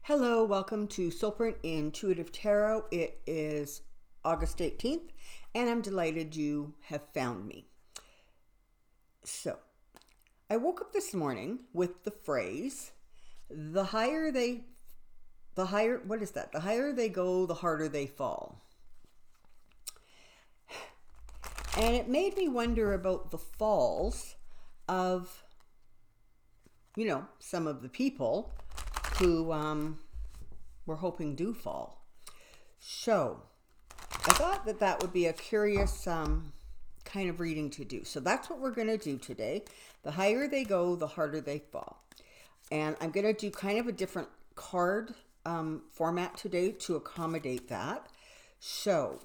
Hello, welcome to Soulprint Intuitive Tarot. It is August 18th, and I'm delighted you have found me. So, I woke up this morning with the phrase, the higher they go, the harder they fall. And it made me wonder about the falls of, some of the people who we're hoping do fall. So I thought that would be a curious kind of reading to do. So that's what we're going to do today. The higher they go, the harder they fall. And I'm going to do kind of a different card format today to accommodate that. So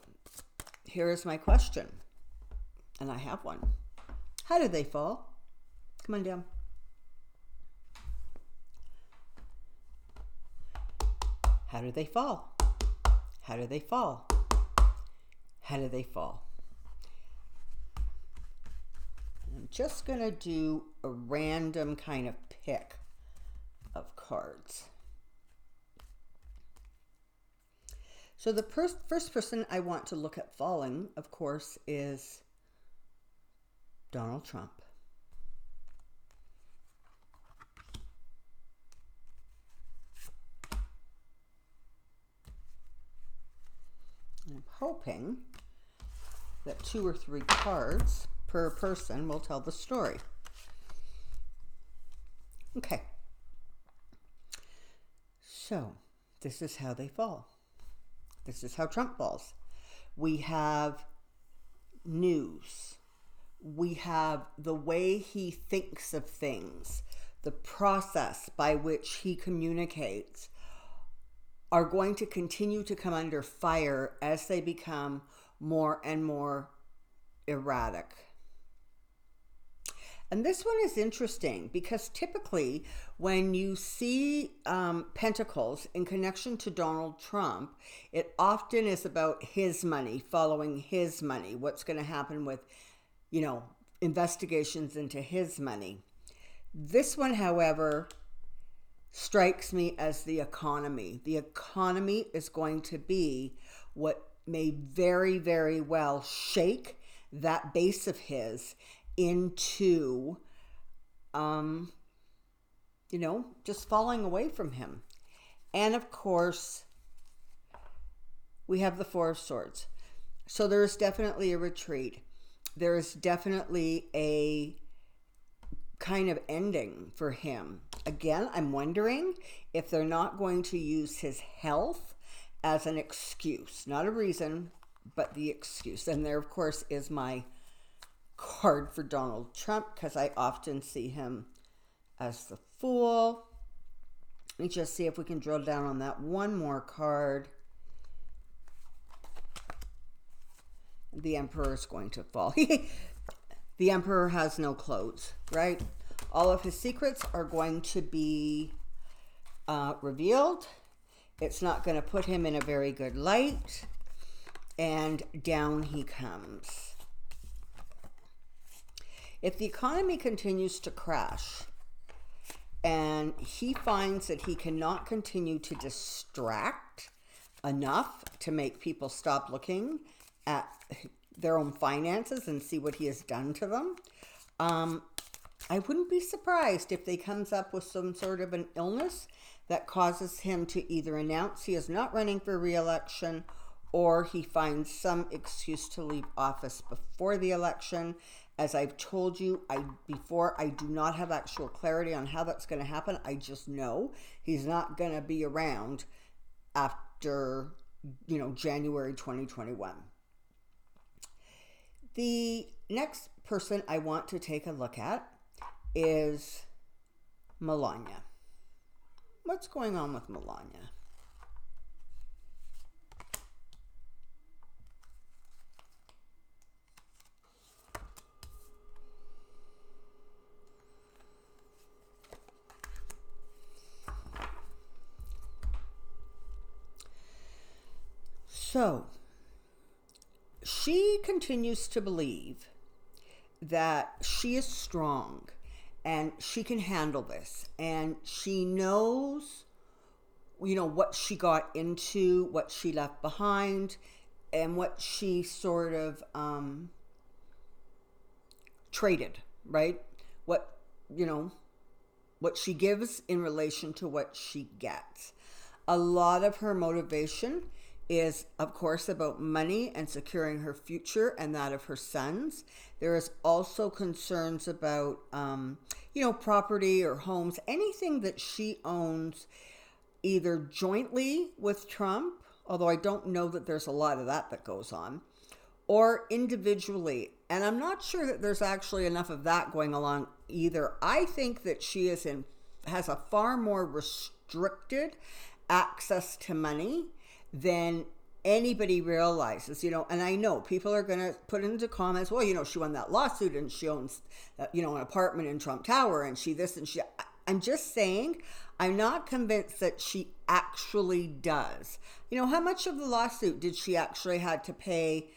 here is my question. And I have one. How do they fall? Come on down. How do they fall? How do they fall? How do they fall? I'm just going to do a random kind of pick of cards. So the first person I want to look at falling, of course, is Donald Trump. I'm hoping that 2 or 3 cards per person will tell the story. Okay. So, this is how they fall. This is how Trump falls. We have news. We have the way he thinks of things, the process by which he communicates, are going to continue to come under fire as they become more and more erratic. And this one is interesting because typically when you see pentacles in connection to Donald Trump, it often is about his money, following his money, what's going to happen with, investigations into his money. This one, however, strikes me as the economy. The economy is going to be what may very, very well shake that base of his into, just falling away from him. And of course, we have the 4 of Swords. So there's definitely a retreat. There's definitely a kind of ending for him. Again, I'm wondering if they're not going to use his health as an excuse, not a reason, but the excuse. And there, of course, is my card for Donald Trump, because I often see him as the Fool. Let me just see if we can drill down on that one more card. The Emperor is going to fall. The Emperor has no clothes, right? All of his secrets are going to be revealed. It's not going to put him in a very good light. And down he comes. If the economy continues to crash and he finds that he cannot continue to distract enough to make people stop looking at their own finances and see what he has done to them, I wouldn't be surprised if they comes up with some sort of an illness that causes him to either announce he is not running for re-election, or he finds some excuse to leave office before the election. As I've told you before, I do not have actual clarity on how that's going to happen. I just know he's not going to be around after, January 2021. The next person I want to take a look at is Melania. What's going on with Melania? So, she continues to believe that she is strong and she can handle this, and she knows what she got into, what she left behind, and what she sort of traded, right? What, what she gives in relation to what she gets. A lot of her motivation is, of course, about money and securing her future and that of her sons. There is also concerns about, property or homes, anything that she owns either jointly with Trump, although I don't know that there's a lot of that goes on, or individually. And I'm not sure that there's actually enough of that going along either. I think that she has a far more restricted access to money than anybody realizes, and I know people are going to put into comments, well, she won that lawsuit and she owns, an apartment in Trump Tower and she this and she, I'm just saying, I'm not convinced that she actually does. How much of the lawsuit did she actually had to pay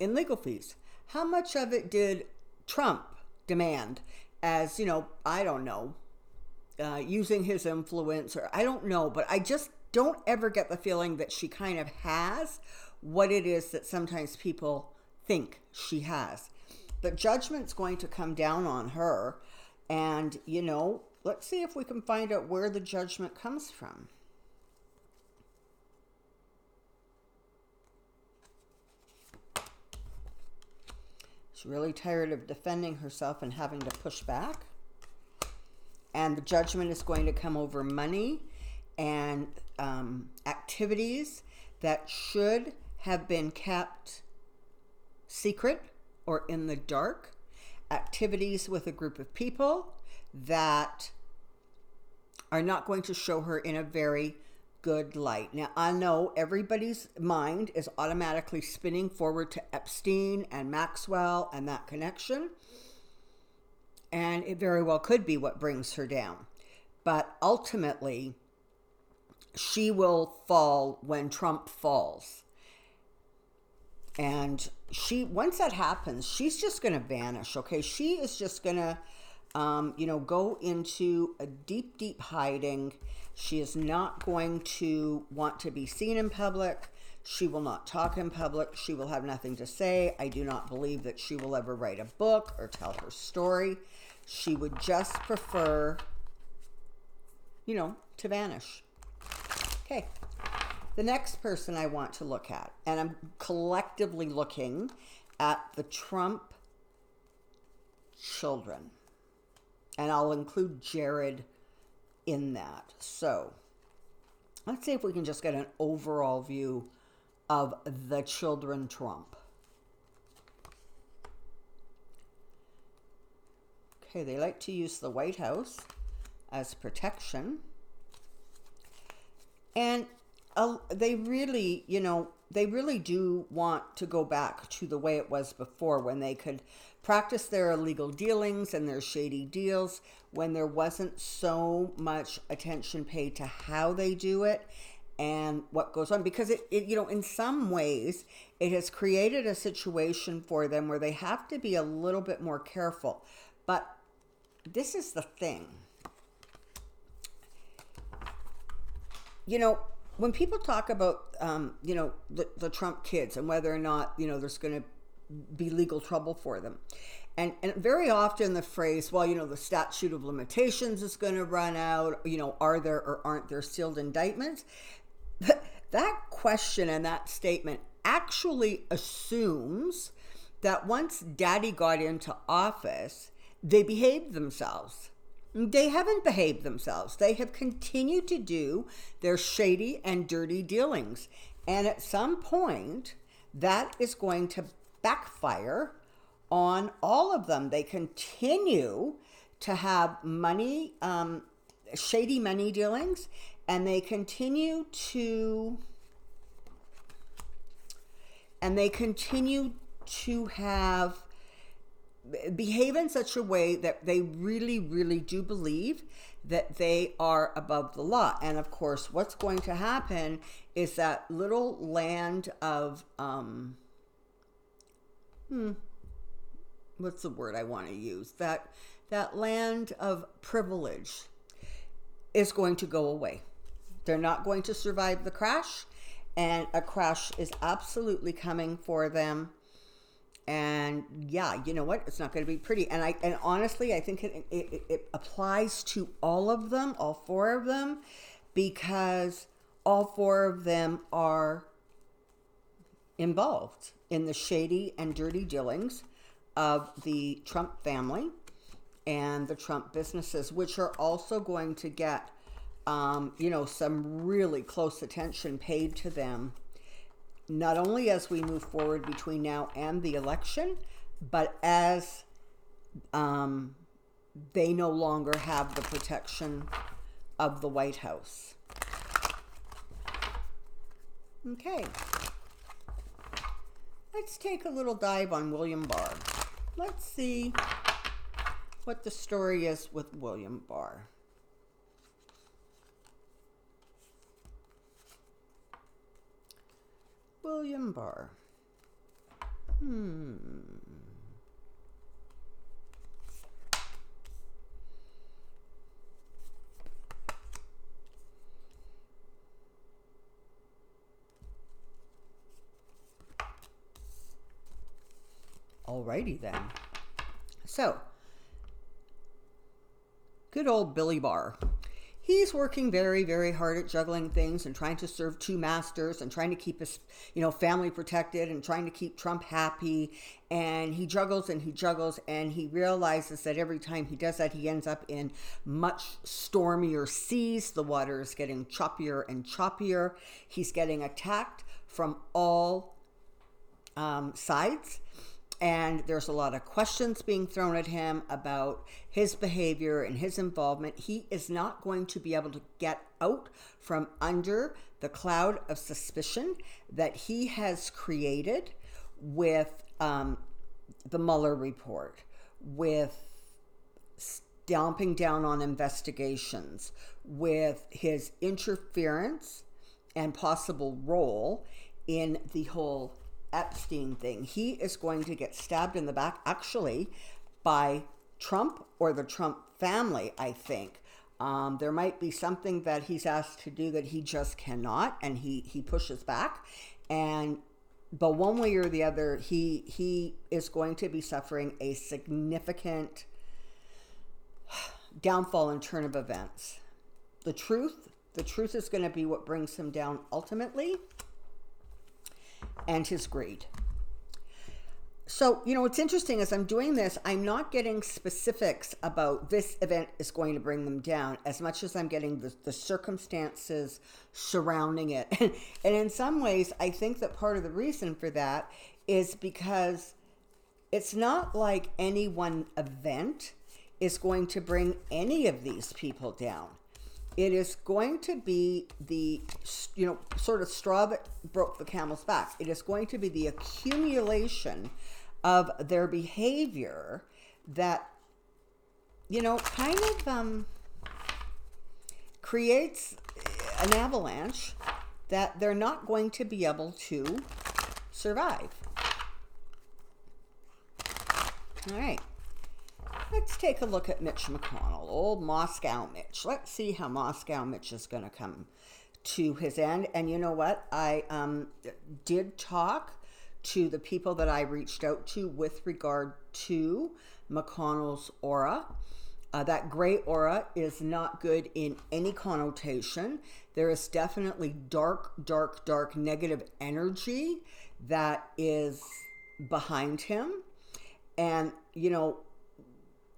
in legal fees? How much of it did Trump demand as, I don't know, using his influence, or I don't know, but I just don't ever get the feeling that she kind of has what it is that sometimes people think she has. But judgment's going to come down on her, and, let's see if we can find out where the judgment comes from. She's really tired of defending herself and having to push back. And the judgment is going to come over money and activities that should have been kept secret or in the dark. Activities with a group of people that are not going to show her in a very good light. Now, I know everybody's mind is automatically spinning forward to Epstein and Maxwell and that connection. And it very well could be what brings her down. But ultimately, she will fall when Trump falls. And once that happens, she's just going to vanish, okay? She is just going to, go into a deep, deep hiding. She is not going to want to be seen in public. She will not talk in public. She will have nothing to say. I do not believe that she will ever write a book or tell her story. She would just prefer, to vanish. Okay. The next person I want to look at, and I'm collectively looking at the Trump children. And I'll include Jared in that. So let's see if we can just get an overall view of the children Trump. Okay, they like to use the White House as protection. And they really, they really do want to go back to the way it was before, when they could practice their illegal dealings and their shady deals, when there wasn't so much attention paid to how they do it and what goes on. Because it in some ways, it has created a situation for them where they have to be a little bit more careful. But this is the thing. When people talk about, the Trump kids and whether or not, there's going to be legal trouble for them. And very often the phrase, the statute of limitations is going to run out, are there or aren't there sealed indictments? That question and that statement actually assumes that once Daddy got into office, they behaved themselves. They haven't behaved themselves. They have continued to do their shady and dirty dealings. And at some point, that is going to backfire on all of them. They continue to have money, shady money dealings, and they continue to behave in such a way that they really, really do believe that they are above the law. And of course, what's going to happen is that little land of, what's the word I want to use? That land of privilege is going to go away. They're not going to survive the crash, and a crash is absolutely coming for them. And yeah, you know what? It's not going to be pretty. And honestly, I think it applies to all of them, all four of them, because all four of them are involved in the shady and dirty dealings of the Trump family and the Trump businesses, which are also going to get, some really close attention paid to them, not only as we move forward between now and the election, but as they no longer have the protection of the White House. Okay. Let's take a little dive on William Barr. Let's see what the story is with William Barr. William Barr. Alrighty then. So, good old Billy Barr. He's working very, very hard at juggling things and trying to serve two masters and trying to keep his, family protected and trying to keep Trump happy. And he juggles and he juggles, and he realizes that every time he does that, he ends up in much stormier seas. The water is getting choppier and choppier. He's getting attacked from all sides. And there's a lot of questions being thrown at him about his behavior and his involvement. He is not going to be able to get out from under the cloud of suspicion that he has created with the Mueller report, with stomping down on investigations, with his interference and possible role in the whole Epstein thing. He is going to get stabbed in the back, actually, by Trump or the Trump family, I think. There might be something that he's asked to do that he just cannot, and he pushes back. But one way or the other, he is going to be suffering a significant downfall and turn of events. The truth is going to be what brings him down ultimately, and his greed. So, what's interesting is I'm doing this, I'm not getting specifics about this event is going to bring them down as much as I'm getting the circumstances surrounding it. And in some ways, I think that part of the reason for that is because it's not like any one event is going to bring any of these people down. It is going to be the, sort of straw that broke the camel's back. It is going to be the accumulation of their behavior that, kind of creates an avalanche that they're not going to be able to survive. All right. Let's take a look at Mitch McConnell, old Moscow Mitch. Let's see how Moscow Mitch is going to come to his end. And you know what? I did talk to the people that I reached out to with regard to McConnell's aura. That gray aura is not good in any connotation. There is definitely dark negative energy that is behind him. And,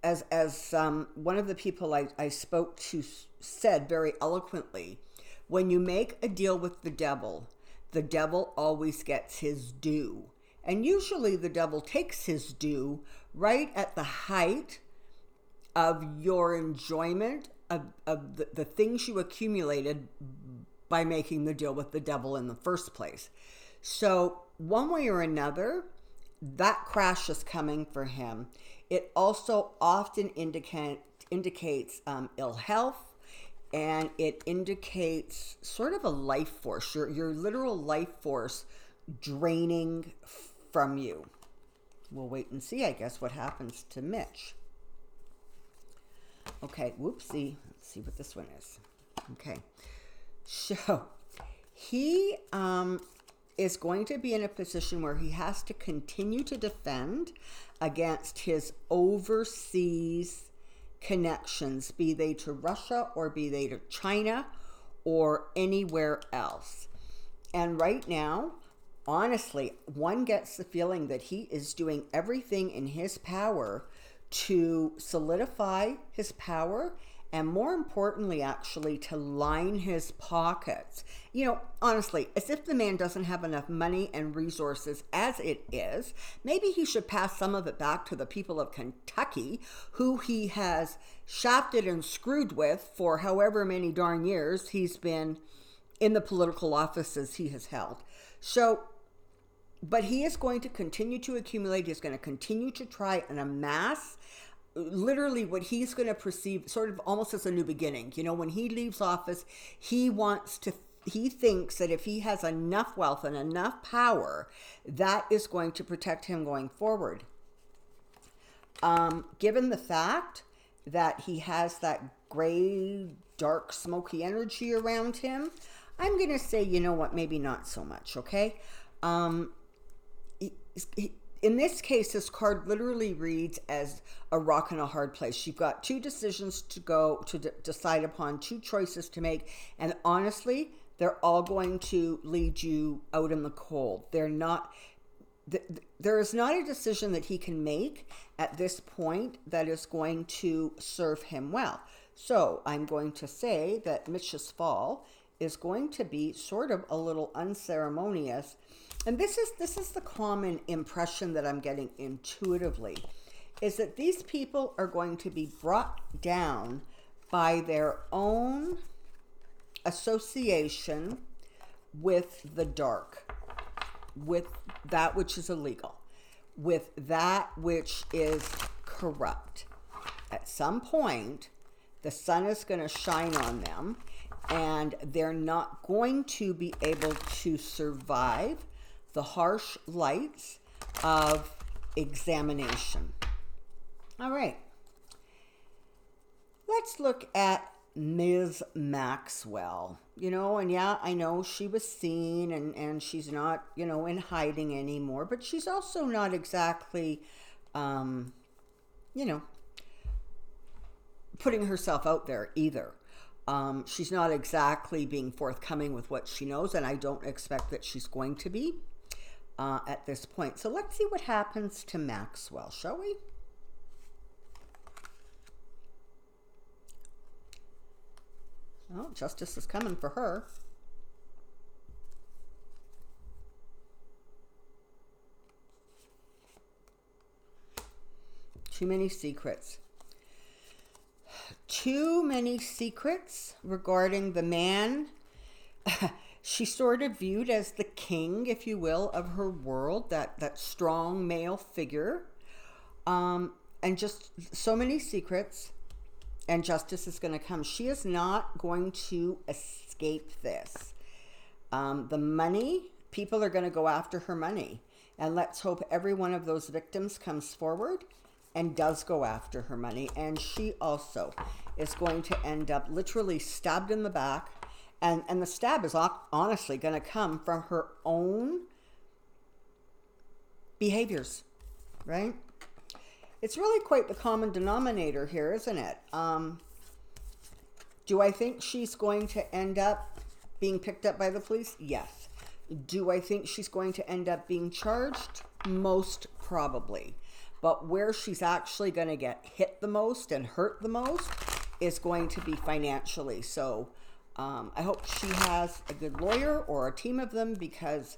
as one of the people I spoke to said very eloquently, when you make a deal with the devil always gets his due. And usually the devil takes his due right at the height of your enjoyment of the things you accumulated by making the deal with the devil in the first place. So one way or another, that crash is coming for him. It also often indicates ill health, and it indicates sort of a life force, your literal life force draining from you. We'll wait and see, I guess, what happens to Mitch. Okay, whoopsie. Let's see what this one is. Okay. So he is going to be in a position where he has to continue to defend against his overseas connections, be they to Russia or be they to China or anywhere else. And right now, honestly, one gets the feeling that he is doing everything in his power to solidify his power, and more importantly, actually, to line his pockets. You know, honestly, as if the man doesn't have enough money and resources as it is. Maybe he should pass some of it back to the people of Kentucky, who he has shafted and screwed with for however many darn years he's been in the political offices he has held. So, but he is going to continue to accumulate. He's going to continue to try and amass literally what he's going to perceive sort of almost as a new beginning. You know, when he leaves office, he thinks that if he has enough wealth and enough power, that is going to protect him going forward. Given the fact that he has that gray, dark, smoky energy around him, I'm going to say, you know what, maybe not so much, okay? In this case, this card literally reads as a rock in a hard place. You've got two decisions to decide upon, two choices to make, and honestly, they're all going to lead you out in the cold. There is not a decision that he can make at this point that is going to serve him well. So I'm going to say that Mitch's fall is going to be sort of a little unceremonious. And this is the common impression that I'm getting intuitively, is that these people are going to be brought down by their own association with the dark, with that which is illegal, with that which is corrupt. At some point, the sun is going to shine on them, and they're not going to be able to survive the harsh lights of examination. All right. Let's look at Ms. Maxwell. You know, and yeah, I know she was seen and she's not, you know, in hiding anymore, but she's also not exactly, you know, putting herself out there either. She's not exactly being forthcoming with what she knows, and I don't expect that she's going to be at this point. So let's see what happens to Maxwell, shall we? Oh, justice is coming for her. Too many secrets. Too many secrets regarding the man. She's sort of viewed as the king, if you will, of her world, that strong male figure. And just so many secrets, and justice is going to come. She is not going to escape this. The money, people are going to go after her money. And let's hope every one of those victims comes forward and does go after her money. And she also is going to end up literally stabbed in the back. And the stab is honestly going to come from her own behaviors, right? It's really quite the common denominator here, isn't it? Do I think she's going to end up being picked up by the police? Yes. Do I think she's going to end up being charged? Most probably. But where she's actually going to get hit the most and hurt the most is going to be financially. So I hope she has a good lawyer or a team of them, because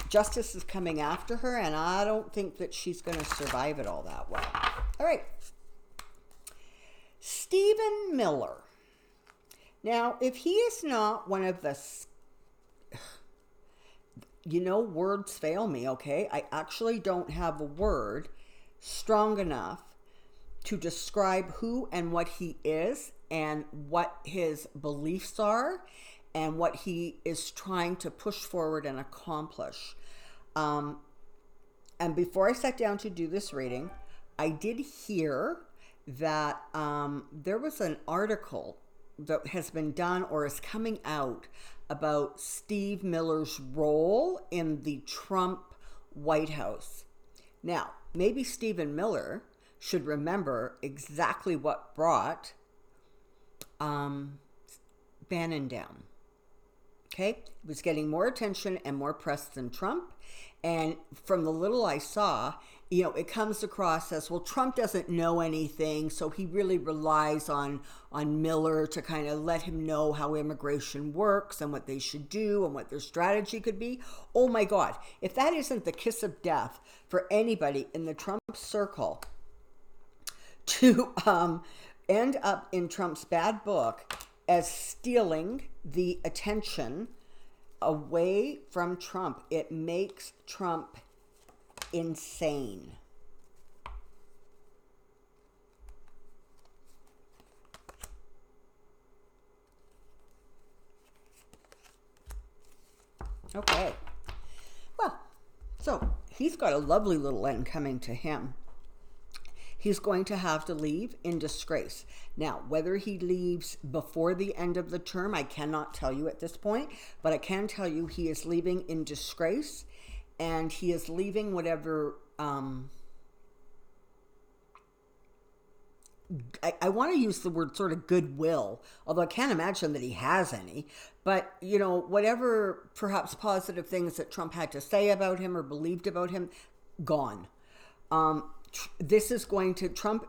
justice is coming after her, and I don't think that she's going to survive it all that well. All right. Stephen Miller. Now, if he is not one of the, you know, words fail me, okay? I actually don't have a word strong enough to describe who and what he is and what his beliefs are and what he is trying to push forward and accomplish. And before I sat down to do this reading, I did hear that there was an article that has been done or is coming out about Steve Miller's role in the Trump White House. Now, maybe Stephen Miller should remember exactly what brought Bannon down. Okay, it was getting more attention and more press than Trump. And from the little I saw, it comes across as, well, Trump doesn't know anything, so he really relies on Miller to kind of let him know how immigration works and what they should do and what their strategy could be. Oh my God, if that isn't the kiss of death for anybody in the Trump circle to end up in Trump's bad book as stealing the attention away from Trump. It makes Trump insane. Okay. Well, so he's got a lovely little end coming to him. He's going to have to leave in disgrace. Now, whether he leaves before the end of the term, I cannot tell you at this point, but I can tell you he is leaving in disgrace, and he is leaving whatever, I want to use the word sort of goodwill, although I can't imagine that he has any, but, whatever perhaps positive things that Trump had to say about him or believed about him, gone. Trump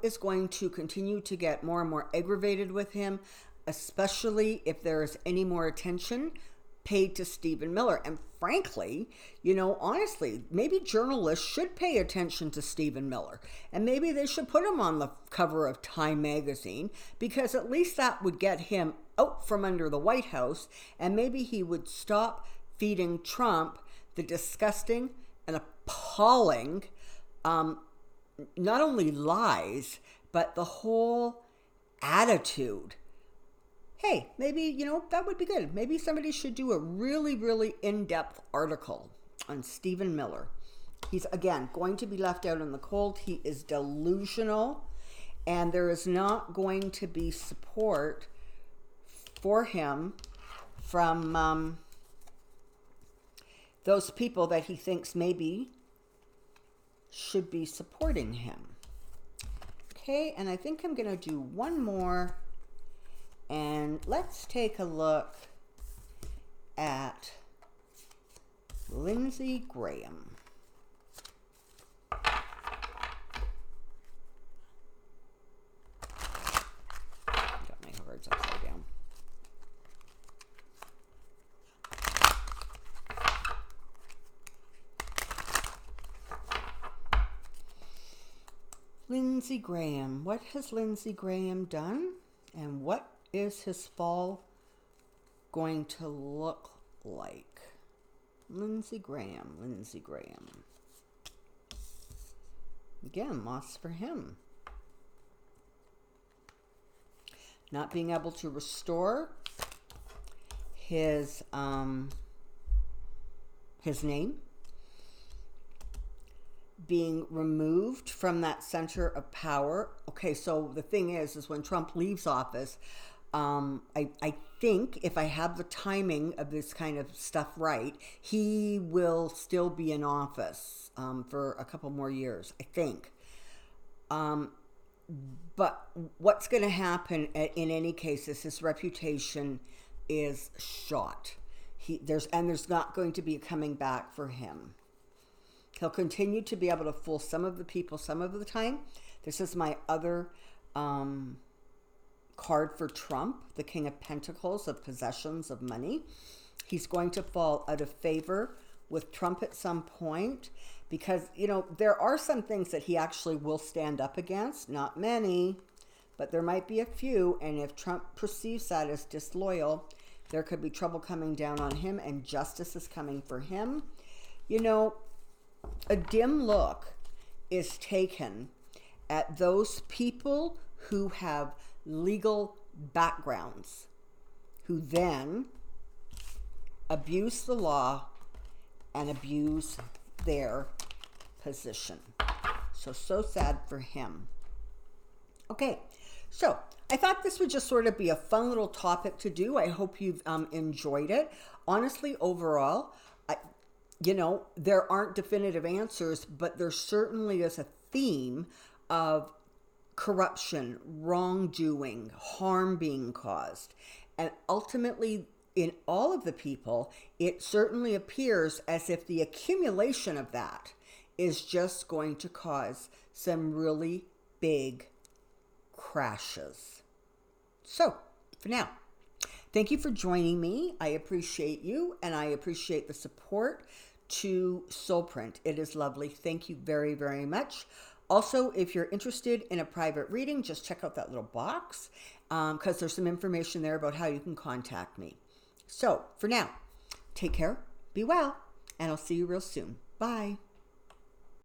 is going to continue to get more and more aggravated with him, especially if there is any more attention paid to Stephen Miller. And frankly, honestly, maybe journalists should pay attention to Stephen Miller, and maybe they should put him on the cover of Time magazine, because at least that would get him out from under the White House, and maybe he would stop feeding Trump the disgusting and appalling not only lies, but the whole attitude. Hey, maybe, that would be good. Maybe somebody should do a really, really in-depth article on Stephen Miller. He's, again, going to be left out in the cold. He is delusional, and there is not going to be support for him from those people that he thinks maybe should be supporting him. Okay, and I think I'm going to do one more, and let's take a look at Lindsey Graham. Got my cards upside down. Lindsey Graham. What has Lindsey Graham done? And what is his fall going to look like? Lindsey Graham. Again, loss for him. Not being able to restore his name. Being removed from that center of power. Okay, so the thing is when Trump leaves office, I think if I have the timing of this kind of stuff right, he will still be in office for a couple more years, I think. But what's going to happen in any case is his reputation is shot. There's not going to be a coming back for him. He'll continue to be able to fool some of the people some of the time. This is my other card for Trump, the King of Pentacles, of possessions, of money. He's going to fall out of favor with Trump at some point because, there are some things that he actually will stand up against. Not many, but there might be a few. And if Trump perceives that as disloyal, there could be trouble coming down on him, and justice is coming for him. A dim look is taken at those people who have legal backgrounds, who then abuse the law and abuse their position. So sad for him. Okay, So I thought this would just sort of be a fun little topic to do. I hope you've enjoyed it. Honestly, overall, there aren't definitive answers, but there certainly is a theme of corruption, wrongdoing, harm being caused. And ultimately, in all of the people, it certainly appears as if the accumulation of that is just going to cause some really big crashes. So, for now, thank you for joining me. I appreciate you, and I appreciate the support to Soulprint. It is lovely. Thank you very, very much. Also, if you're interested in a private reading, just check out that little box because there's some information there about how you can contact me. So, for now, take care, be well, and I'll see you real soon. Bye.